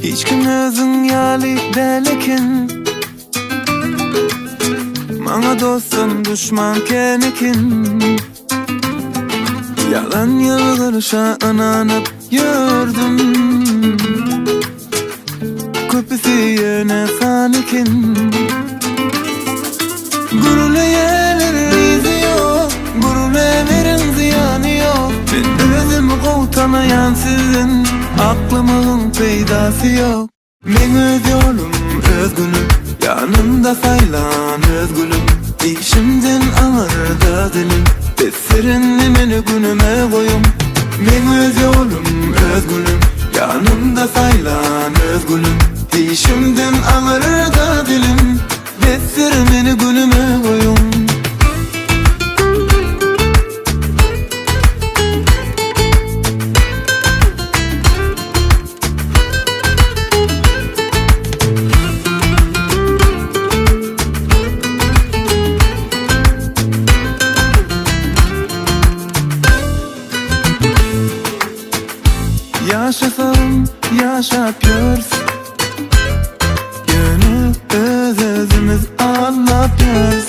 Hiç kim özün yali delekin, bana dostum düşman kenekin. Yalan yalvarışa inanıp yürüdüm, köpüsü yerine sanikin. Gurulayeler izi yok, gurulayerin ziyanı yok. Ben özümü kovtamayan sizin, aklımın peydası yok. Men öz yolum özgünüm, yanımda saylan özgülüm. İşimden ağırda dilim, besirinli meni günüme koyum. Men öz yolum özgünüm, yanımda saylan özgülüm. İşimden ağırda dilim, besirinli meni günüme koyum. Yaşasam yaşapıyoruz, gönül özümüz anlatıyoruz.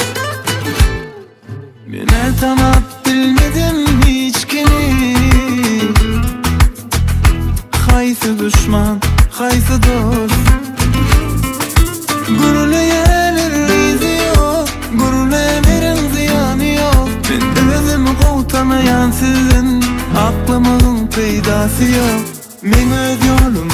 Ben tanıp bilmedim hiç kimi, haysi düşman, haysi dost. Gurulayeler izi yok, gurulayerin ziyanı yok. Ben özümü kovtamayan sizin, aklımın peydası yok. Men öz yolum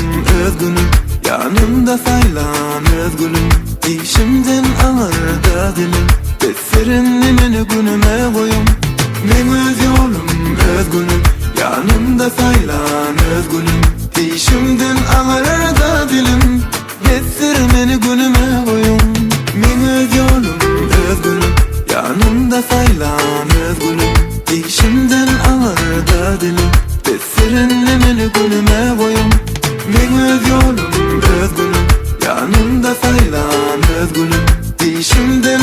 özgünüm, yanımda saylan özgülüm. İşimden ağırda dilim, besirinli meni günüme koyum. Men öz yolum özgünüm, yanımda saylan özgülüm. İşimden ağırda dilim, besirinli meni günüme koyum. Men öz yolum özgünüm, yanımda saylan özgülüm. İşimden ağırda dilim, besirinli meni günüme koyum. Men öz yolum özgülüm, yanımda saylan özgülüm. İşimden